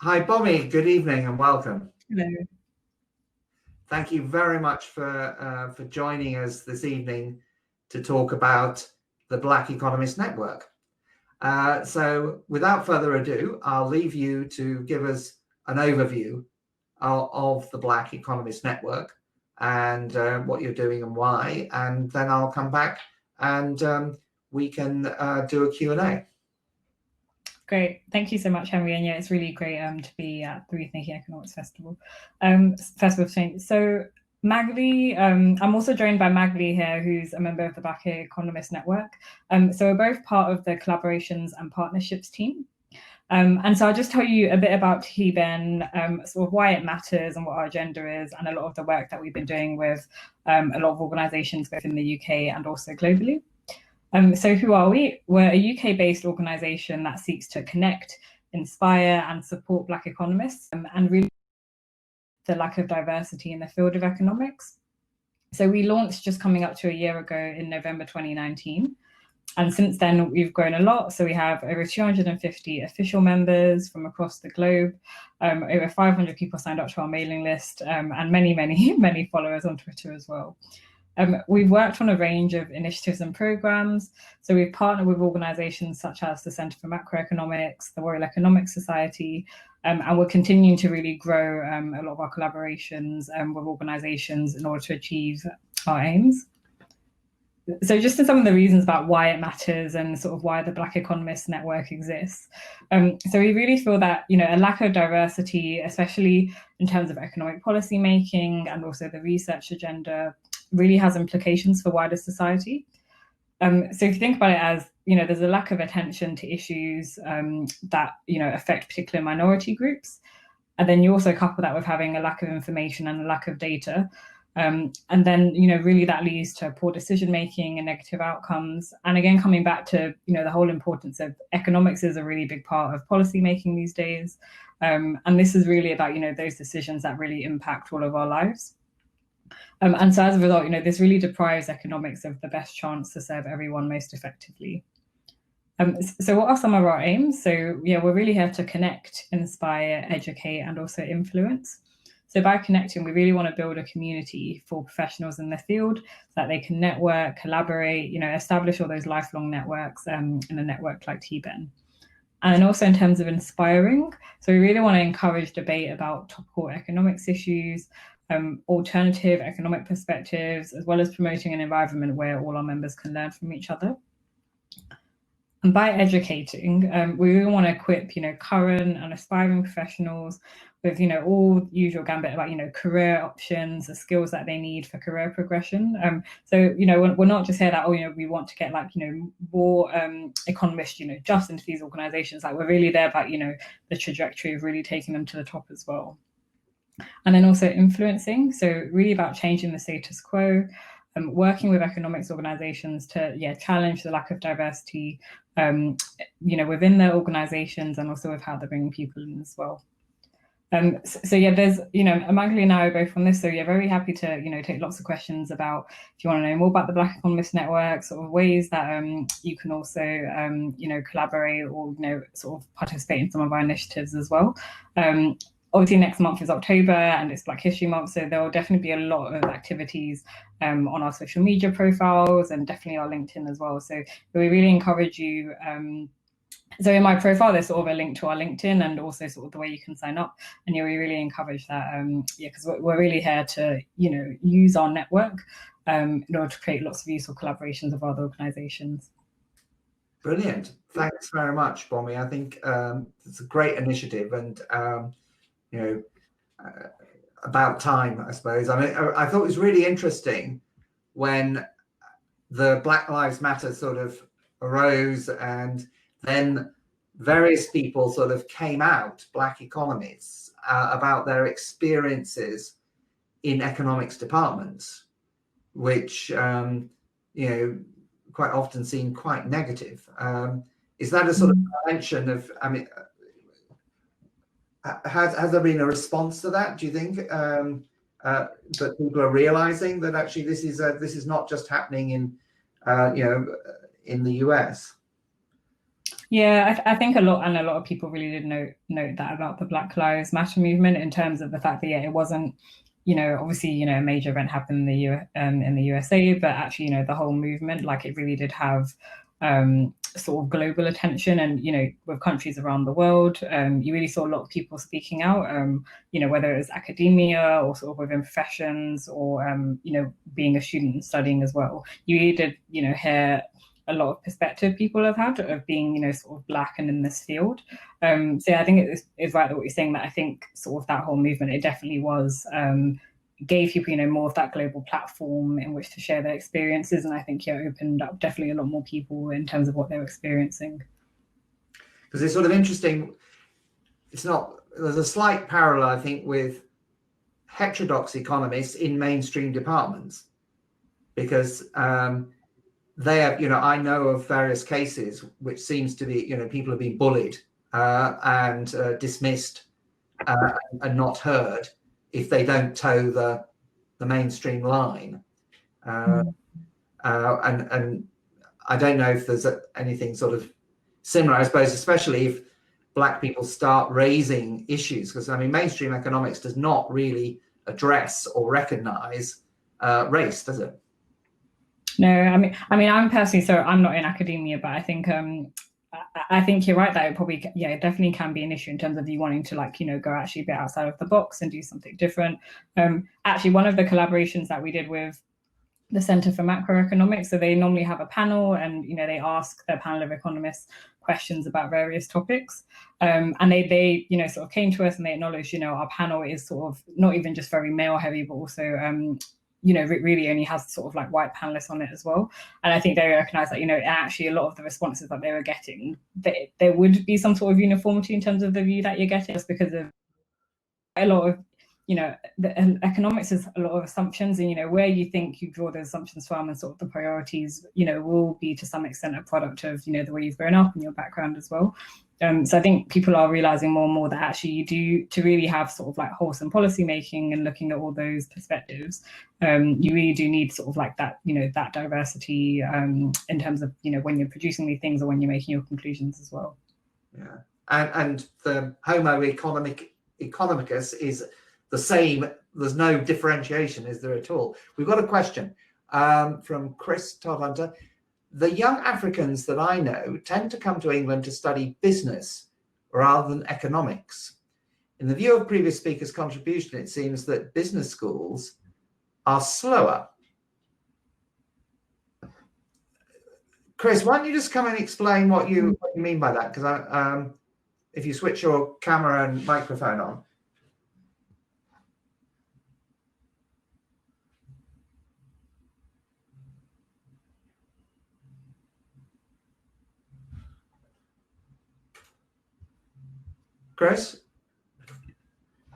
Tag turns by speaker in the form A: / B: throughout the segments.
A: Hi, Bomi. Good evening and welcome.
B: Hello.
A: Thank you very much for joining us this evening to talk about the Black Economists Network. So without further ado, I'll leave you to give us an overview of the Black Economists Network and what you're doing and why, and then I'll come back and we can do a Q&A.
B: Great. Thank you so much, Henry. And yeah, it's really great to be at the Rethinking Economics Festival. So Magli, I'm also joined by Magli here, who's a member of the Black Economists Network. So we're both part of the collaborations and partnerships team. And so I'll just tell you a bit about TBEN, sort of why it matters and what our agenda is, and a lot of the work that we've been doing with a lot of organizations both in the UK and also globally. So who are we? We're a UK-based organisation that seeks to connect, inspire and support Black economists and really the lack of diversity in the field of economics. So we launched just coming up to a year ago in November 2019. And since then, we've grown a lot. So we have over 250 official members from across the globe, over 500 people signed up to our mailing list, and many followers on Twitter as well. We've worked on a range of initiatives and programs. So we've partnered with organizations such as the Centre for Macroeconomics, the Royal Economic Society, and we're continuing to really grow a lot of our collaborations with organizations in order to achieve our aims. So just some of the reasons about why it matters and sort of why the Black Economists Network exists. So we really feel that, a lack of diversity, especially in terms of economic policy making and also the research agenda, really has implications for wider society. So if you think about it as, there's a lack of attention to issues that, affect particular minority groups. And then you also couple that with having a lack of information and a lack of data. And then, really that leads to poor decision-making and negative outcomes. And again, coming back to, the whole importance of economics is a really big part of policy making these days. And this is really about, those decisions that really impact all of our lives. And so as a result, this really deprives economics of the best chance to serve everyone most effectively. So what are some of our aims? So we're really here to connect, inspire, educate, and also influence. So by connecting, we really want to build a community for professionals in the field so that they can network, collaborate, establish all those lifelong networks in a network like TBEN. And also in terms of inspiring, so we really want to encourage debate about topical economics issues, alternative economic perspectives, as well as promoting an environment where all our members can learn from each other. And by educating, we really want to equip, current and aspiring professionals with, all usual gambit about, career options, the skills that they need for career progression. So, we're not just here that, we want to get more economists, just into these organizations. Like we're really there about, the trajectory of really taking them to the top as well. And then also influencing, so really about changing the status quo, working with economics organizations to challenge the lack of diversity, within their organizations and also with how they're bringing people in as well. So there's, Magli and I are both on this, so very happy to, take lots of questions about if you want to know more about the Black Economists Network, sort of ways that you can also, collaborate or, sort of participate in some of our initiatives as well. Obviously, next month is October and it's Black History Month, so there will definitely be a lot of activities on our social media profiles and definitely our LinkedIn as well. So we really encourage you. So in my profile, there's sort of a link to our LinkedIn and also sort of the way you can sign up. And we really encourage that, because we're really here to, use our network in order to create lots of useful collaborations with other organizations.
A: Brilliant. Thanks very much, Bomi. I think it's a great initiative and, about time, I suppose. I mean, I thought it was really interesting when the Black Lives Matter sort of arose and then various people sort of came out, Black economists, about their experiences in economics departments, which, quite often seem quite negative. Is that a sort of dimension of, has there been a response to that? Do you think that people are realizing that actually this is not just happening in in the US?
B: Yeah, I think a lot of people really did note that about the Black Lives Matter movement, in terms of the fact that it wasn't, obviously, a major event happened in the USA, but actually, the whole movement, like, it really did have sort of global attention, and with countries around the world, you really saw a lot of people speaking out, whether it was academia or sort of within professions, or being a student and studying as well. You really did hear a lot of perspective people have had of being, sort of Black and in this field. So yeah, I think it's right that what you're saying, that I think sort of that whole movement, it definitely was, gave people, more of that global platform in which to share their experiences. And I think, opened up definitely a lot more people in terms of what they were experiencing.
A: Because it's sort of interesting. There's a slight parallel, I think, with heterodox economists in mainstream departments, because they have, I know of various cases which seems to be, people have been bullied and dismissed and not heard if they don't toe the mainstream line. And I don't know if there's anything sort of similar, I suppose, especially if Black people start raising issues, because mainstream economics does not really address or recognize race, does it?
B: No, I mean, I'm personally, so I'm not in academia, but I think you're right that it probably, it definitely can be an issue in terms of you wanting to go actually a bit outside of the box and do something different. Actually, one of the collaborations that we did with the Center for Macroeconomics, so they normally have a panel, and they ask their panel of economists questions about various topics, and they sort of came to us and they acknowledged, our panel is sort of not even just very male heavy, but also really only has sort of like white panelists on it as well. And I think they recognize that, actually a lot of the responses that they were getting, there would be some sort of uniformity in terms of the view that you're getting, just because of a lot of, the economics is a lot of assumptions, and, where you think you draw those assumptions from and sort of the priorities, will be to some extent a product of, the way you've grown up and your background as well. So I think people are realizing more and more that actually you do, to really have sort of like wholesome policy making and looking at all those perspectives, you really do need sort of like that, that diversity in terms of, when you're producing these things or when you're making your conclusions as well.
A: Yeah, and the Homo economicus is the same. There's no differentiation, is there at all? We've got a question from Chris Todd-Hunter. The young Africans that I know tend to come to England to study business rather than economics. In the view of previous speakers' contribution, it seems that business schools are slower. Chris, why don't you just come and explain what you mean by that? Because if you switch your camera and microphone on. Chris,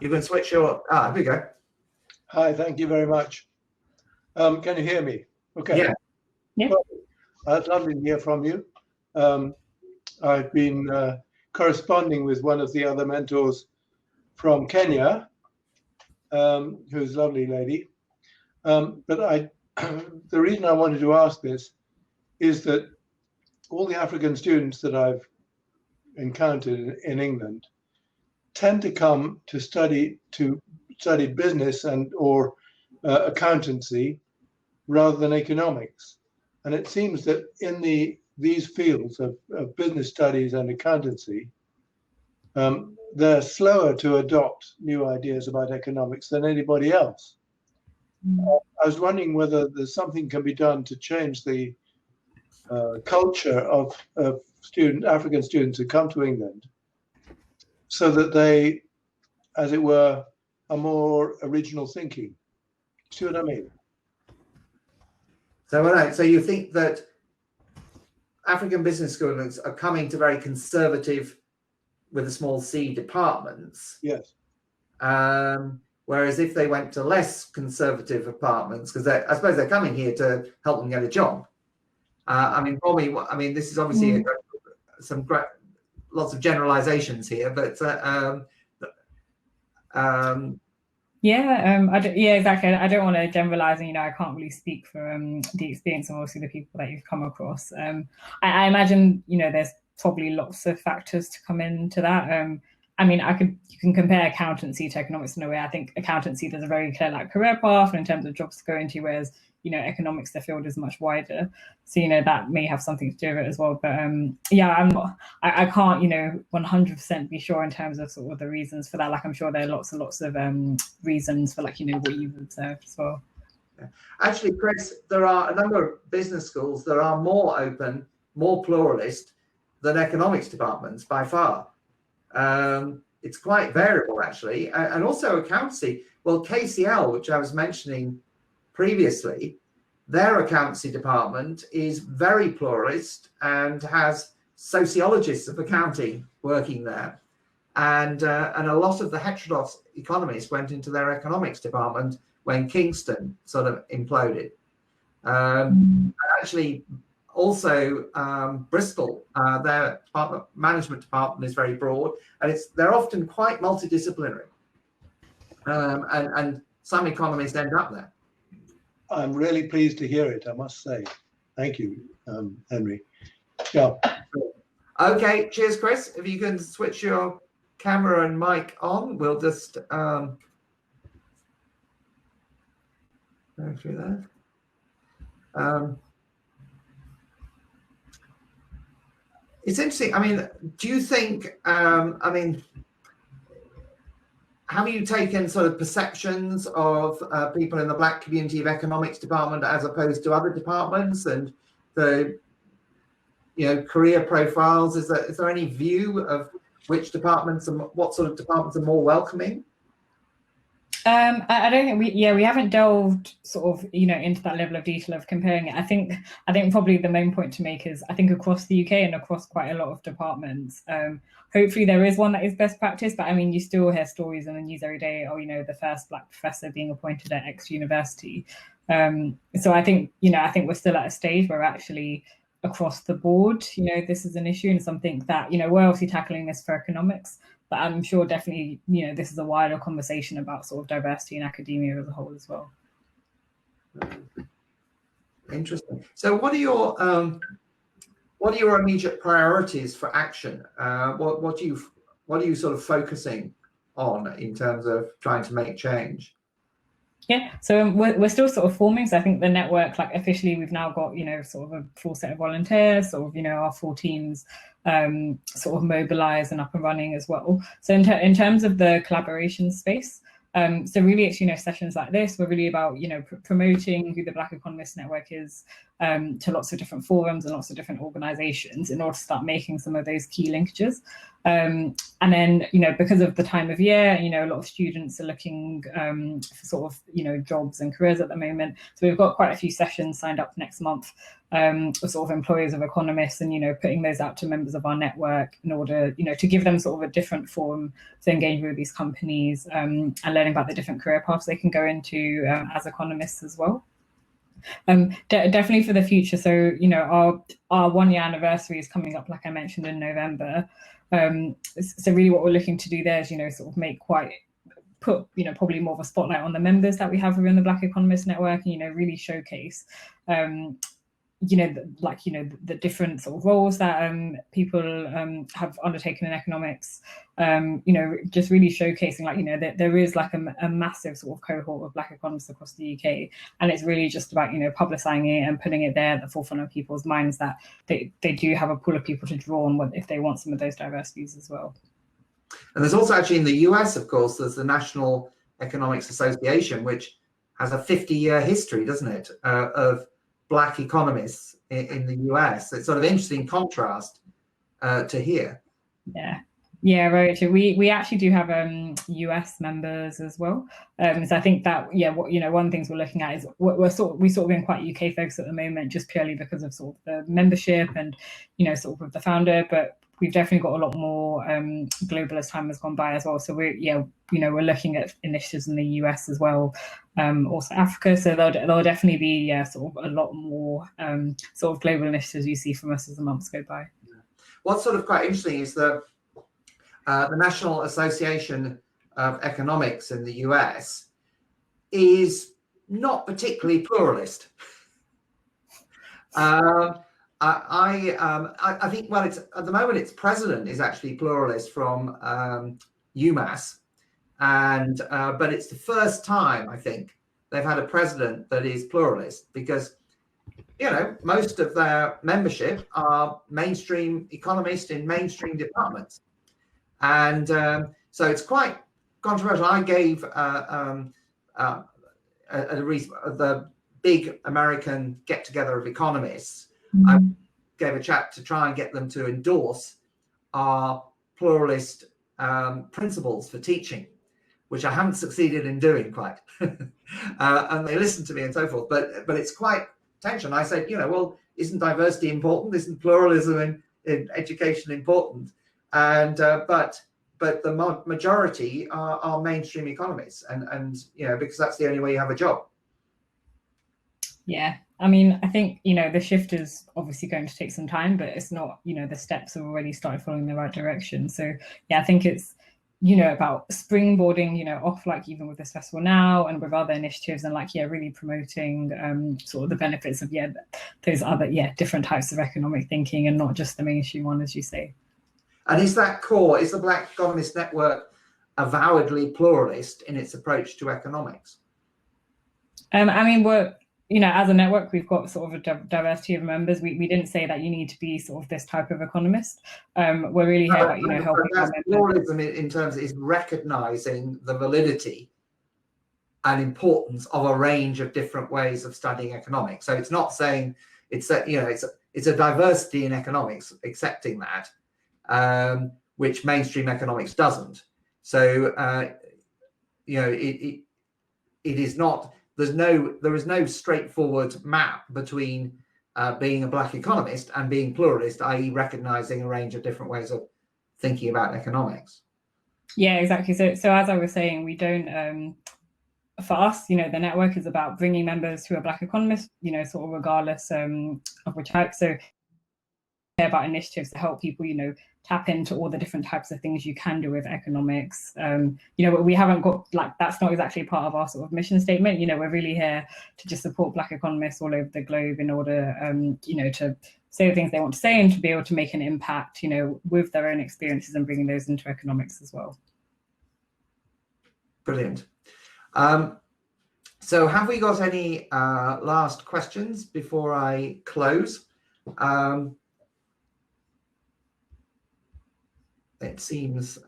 A: you can switch your, here we go.
C: Hi, thank you very much. Can you hear me? Okay.
B: Yeah.
C: Well, it's lovely to hear from you. I've been corresponding with one of the other mentors from Kenya, who's a lovely lady. But the reason I wanted to ask this is that all the African students that I've encountered in England tend to come to study business and or accountancy rather than economics. And it seems that in these fields of business studies and accountancy, they're slower to adopt new ideas about economics than anybody else. I was wondering whether there's something can be done to change the culture of African students who come to England, so that they, as it were, are more original thinking. See what I mean?
A: So you think that African business students are coming to very conservative, with a small c, departments?
C: Yes.
A: Whereas if they went to less conservative apartments, because I suppose they're coming here to help them get a job. Bomi, this is obviously some great, lots of generalizations here, but
B: exactly. I don't want to generalize, and I can't really speak for the experience of obviously the people that you've come across. I imagine there's probably lots of factors to come into that. I mean, you can compare accountancy to economics in a way. I think accountancy, there's a very clear like career path in terms of jobs to go into, whereas, you know, economics, the field is much wider. So, you know, that may have something to do with it as well. But yeah, I can't, you know, 100% be sure in terms of sort of the reasons for that. Like, I'm sure there are lots and lots of reasons for, like, you know, what you've observed as well.
A: Actually, Chris, there are a number of business schools that are more open, more pluralist than economics departments by far. It's quite variable, actually. And also accountancy. Well, KCL, which I was mentioning previously, their accountancy department is very pluralist and has sociologists of accounting working there. And a lot of the heterodox economists went into their economics department when Kingston sort of imploded. Actually, also Bristol, their management department is very broad, and they're often quite multidisciplinary. And some economists end up there.
C: I'm really pleased to hear it, I must say. Thank you, Henry. Yeah.
A: Okay, cheers, Chris. If you can switch your camera and mic on, we'll just go through that. It's interesting. I mean, do you think, I mean, have you taken sort of perceptions of people in the Black community of economics department as opposed to other departments, and the, you know, career profiles? Is there any view of which departments and what sort of departments are more welcoming?
B: I don't think we haven't delved sort of, you know, into that level of detail of comparing it. I think probably the main point to make is, I think across the UK and across quite a lot of departments, hopefully there is one that is best practice, but I mean, you still hear stories in the news every day, or, you know, the first Black professor being appointed at X university. So I think, you know, I think we're still at a stage where actually across the board, you know, this is an issue and something that, you know, we're obviously tackling this for economics, but I'm sure definitely, you know, this is a wider conversation about sort of diversity in academia as a whole as well.
A: Interesting. So what are your immediate priorities for action? What are you sort of focusing on in terms of trying to make change?
B: Yeah, so we're still sort of forming. So I think the network, like officially, we've now got, you know, sort of a full set of volunteers, sort of, you know, our full teams sort of mobilized and up and running as well. So in terms of the collaboration space, so really it's, you know, sessions like this were really about, you know, promoting who the Black Economists Network is to lots of different forums and lots of different organizations in order to start making some of those key linkages. And then, you know, because of the time of year, you know, a lot of students are looking for sort of, you know, jobs and careers at the moment. So we've got quite a few sessions signed up next month with sort of employers of economists, and, you know, putting those out to members of our network in order, you know, to give them sort of a different forum to engage with these companies and learning about the different career paths they can go into as economists as well. Definitely for the future. So, you know, our 1 year anniversary is coming up, like I mentioned, in November. So really what we're looking to do there is, you know, sort of put, you know, probably more of a spotlight on the members that we have within the Black Economists Network, and, you know, really showcase, you know, the different sort of roles that people have undertaken in economics, you know, just really showcasing, like, you know, that there is like a massive sort of cohort of Black economists across the UK, and it's really just about, you know, publicizing it and putting it there at the forefront of people's minds that they do have a pool of people to draw on if they want some of those diverse views as well.
A: And there's also actually in the US, of course, there's the National Economics Association, which has a 50-year history, doesn't it, of Black economists in the US. It's sort of interesting contrast to hear.
B: Yeah, right. We actually do have US members as well. So I think that, yeah, what, you know, one of the things we're looking at is we're sort of being quite UK focused at the moment, just purely because of sort of the membership and, you know, sort of with the founder, but we've definitely got a lot more global as time has gone by as well. So we're looking at initiatives in the US as well, also Africa. So there'll definitely be sort of a lot more sort of global initiatives you see from us as the months go by.
A: What's sort of quite interesting is the National Association of Economics in the US is not particularly pluralist. I think, well, it's at the moment its president is actually pluralist from UMass, and but it's the first time I think they've had a president that is pluralist, because most of their membership are mainstream economists in mainstream departments, and so it's quite controversial. I gave the big American get-together of economists. I gave a chat to try and get them to endorse our pluralist principles for teaching, which I haven't succeeded in doing quite. And they listened to me and so forth, but it's quite tension. I said, well, isn't diversity important? Isn't pluralism in education important? And but the majority are mainstream economists, and because that's the only way you have a job.
B: Yeah, I mean, I think the shift is obviously going to take some time, but it's not, the steps have already started following the right direction. So yeah, I think it's about springboarding, off, like even with this festival now and with other initiatives, and really promoting sort of the benefits of those other different types of economic thinking, and not just the mainstream one, as you say.
A: And is that core? Is the Black Economists Network avowedly pluralist in its approach to economics?
B: I mean, we're as a network, we've got sort of a diversity of members. We didn't say that you need to be sort of this type of economist. We're really here about helping.
A: Pluralism in terms is recognizing the validity and importance of a range of different ways of studying economics. So it's not saying it's a diversity in economics, accepting that, which mainstream economics doesn't. So it is not. There is no straightforward map between being a Black economist and being pluralist, i.e. recognizing a range of different ways of thinking about economics. Yeah,
B: exactly. So as I was saying, we don't, for us, the network is about bringing members who are Black economists, sort of regardless of which type. So about initiatives to help people, tap into all the different types of things you can do with economics. We haven't got, that's not exactly part of our sort of mission statement. We're really here to just support Black economists all over the globe in order, to say the things they want to say and to be able to make an impact, with their own experiences and bringing those into economics as well.
A: Brilliant. So have we got any last questions before I close? It seems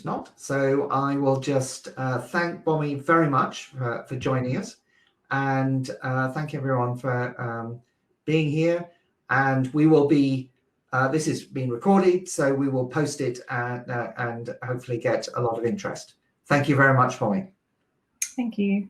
A: not. So I will just thank Bomi very much for joining us, and thank everyone for being here. And we will be, this is being recorded, so we will post it and hopefully get a lot of interest. Thank you very much, Bomi.
B: Thank you.